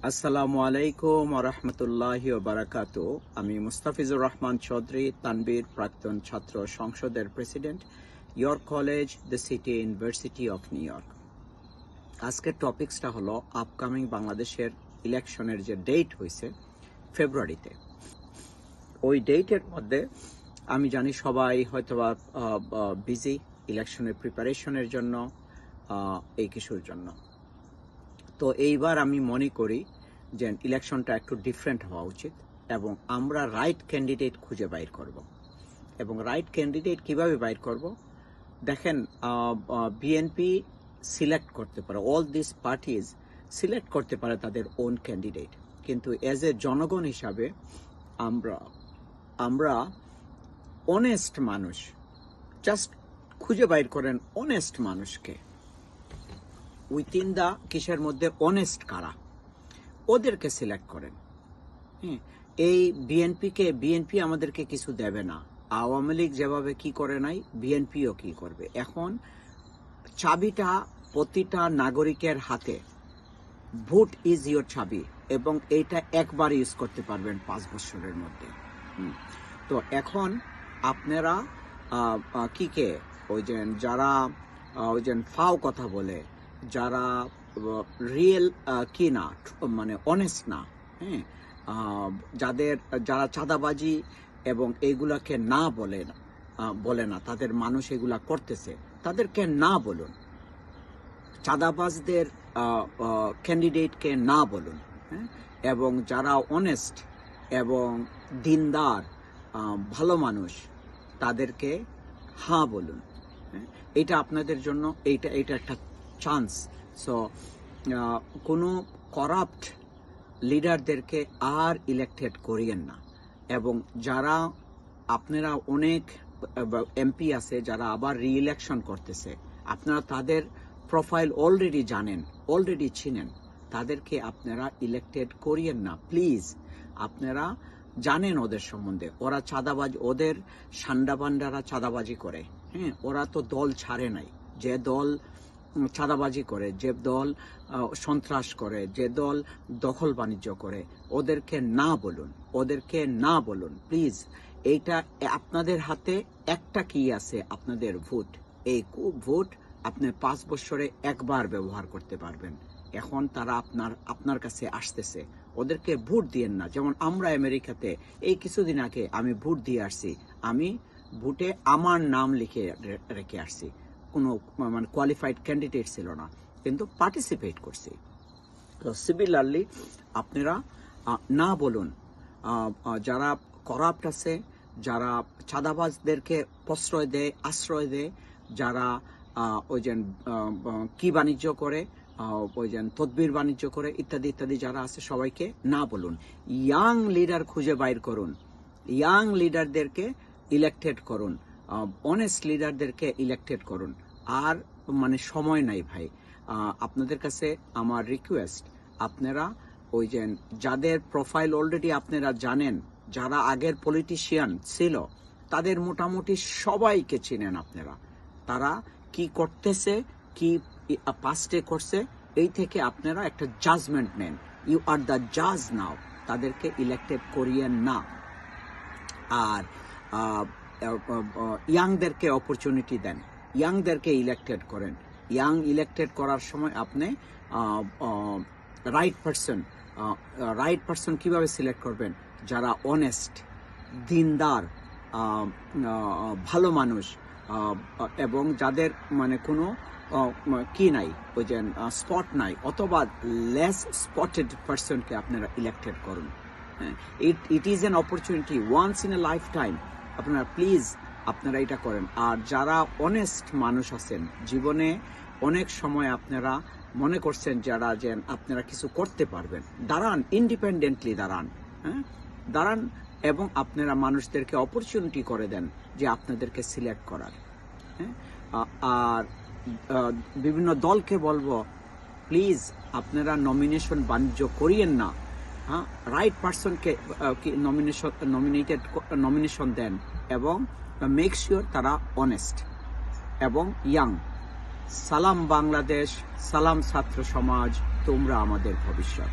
আসসালামু আলাইকুম ওয়া রাহমাতুল্লাহি ওয়া বারাকাতুহু। আমি মুস্তাফিজুর রহমান চৌধুরী, তানবীর প্রাক্তন ছাত্র সংসদের president, York college, the city university of new York. আজকের টপিকসটা হলো আপকামিং বাংলাদেশের ইলেকশনের যে ডেট হয়েছে ফেব্রুয়ারিতে। ওই ডেটের মধ্যে আমি জানি সবাই হয়তোবা বিজি ইলেকশনের প্রিপারেশনের জন্য, এই কিছুর জন্য। তো এইবার আমি মনে করি যে ইলেকশনটা একটু ডিফারেন্ট হওয়া উচিত এবং আমরা রাইট ক্যান্ডিডেট খুঁজে বাইর করব। এবং রাইট ক্যান্ডিডেট কিভাবে বাইর করব? দেখেন, বিএনপি সিলেক্ট করতে পারে, অল দিস পার্টিজ সিলেক্ট করতে পারে তাদের ওন ক্যান্ডিডেট, কিন্তু এজ এ জনগণ হিসাবে আমরা অনেস্ট মানুষ, জাস্ট খুঁজে বাইর করেন অনেস্ট মানুষকে, উইথিন দ্য কিসের মধ্যে অনেস্ট কারা, ওদেরকে সিলেক্ট করেন। এই বিএনপি আমাদেরকে কিছু দেবে না। আওয়ামী লীগ যেভাবে কি করে নাই, বিএনপিও কি করবে। এখন চাবিটা প্রতিটা নাগরিকের হাতে। ভোট ইজ ইয়োর চাবি, এবং এইটা একবার ইউজ করতে পারবেন 5 বছরের মধ্যে। তো এখন আপনারা কে ওই যে যারা ওই যে ফাও কথা বলে, যারা রিয়েল কি না, মানে অনেস্ট না, যারা চাঁদাবাজি এবং এইগুলাকে না বলে না, তাদের মানুষ এগুলা করতেছে, তাদেরকে না বলুন। চাঁদাবাজদের ক্যান্ডিডেটকে না বলুন, এবং যারা অনেস্ট এবং দিনদার ভালো মানুষ, তাদেরকে হ্যাঁ বলুন। এটা আপনাদের জন্য এইটা একটা চান্স। সো কোনো করাপ্ট লিডারদেরকে আর ইলেক্টেড করিয়েন না। এবং যারা আপনারা অনেক এমপি আছে যারা আবার রি-ইলেকশন করতেছে, আপনারা তাদের প্রোফাইল অলরেডি জানেন, অলরেডি চিনেন, তাদেরকে আপনারা ইলেক্টেড করিয়েন না প্লিজ। আপনারা জানেন ওদের সম্বন্ধে, ওরা চাঁদাবাজ, ওদের সান্ডাবান্ডারা চাঁদাবাজি করে, ওরা তো দল ছাড়ে নাই। যে দল চাঁদাবাজি করে, যে দল সন্ত্রাস করে, যে দল দখল বাণিজ্য করে, ওদেরকে না বলুন প্লিজ। এইটা আপনাদের হাতে একটা কি আছে, আপনাদের ভোট। এই ভোট আপনি 5 বছরে একবার ব্যবহার করতে পারবেন। এখন তারা আপনার কাছে আসতেছে, ওদেরকে ভোট দিয়েন না। যেমন আমরা আমেরিকাতে এই কিছুদিন আগে আমি ভোট দিয়ে আসছি, আমি ভোটে আমার নাম লিখে রেখে আসছি। কোনো মানে কোয়ালিফাইড ক্যান্ডিডেট ছিল না, কিন্তু পার্টিসিপেট করছি। তো সিমিলারলি আপনারা না বলুন। যারা করাপ্ট আছে, যারা চাঁদাবাজদেরকে আশ্রয় দেয়, যারা ওই যে কি বাণিজ্য করে, ওই যে তদবির বাণিজ্য করে, ইত্যাদি ইত্যাদি যারা আছে, সবাইকে না বলুন। ইয়াং লিডার খুঁজে বাইর করুন, ইয়াং লিডারদেরকে ইলেক্টেড করুন, অনেস্ট লিডারদেরকে ইলেক্টেড করুন। আর মানে সময় নাই ভাই। আপনাদের কাছে আমার রিকোয়েস্ট, আপনারা ওই যে যাদের প্রোফাইল অলরেডি আপনারা জানেন, যারা আগের পলিটিশিয়ান ছিল, তাদের মোটামুটি সবাইকে চিনেন আপনারা। তারা কি করতেছে, কি পাস্টে করছে, এই থেকে আপনারা একটা জাজমেন্ট নেন। ইউ আর দ্য জাজ নাও। তাদেরকে ইলেক্টেড করিয়েন না। আর ইয়াংদেরকে অপরচুনিটি দেন, ইয়াংদেরকে ইলেক্টেড করেন। ইয়াং ইলেক্টেড করার সময় আপনি রাইট পারসন কিভাবে সিলেক্ট করবেন? যারা অনেস্ট, দিনদার, ভালো মানুষ, এবং যাদের মানে কোনো কি নাই, ওই যে স্পট নাই, অথবা লেস স্পটেড পারসনকে আপনারা ইলেক্টেড করুন। It is an opportunity, once in a life time. আপনারা প্লিজ আপনারা এটা করেন। আর যারা অনেস্ট মানুষ আছেন, জীবনে অনেক সময় আপনারা মনে করছেন যারা যে আপনারা কিছু করতে পারবেন, দাঁড়ান, ইন্ডিপেন্ডেন্টলি দাঁড়ান, এবং আপনারা মানুষদেরকে অপরচুনিটি করে দেন যে আপনাদেরকে সিলেক্ট করার। আর বিভিন্ন দলকে বলবো, প্লিজ আপনারা নমিনেশন বাণিজ্য করিয়েন না। রাইট পারসনকে নমিনেশন দেন, এবং মেক শিওর তারা অনেস্ট এবং ইয়াং। সালাম বাংলাদেশ, সালাম ছাত্র সমাজ, তোমরা আমাদের ভবিষ্যৎ।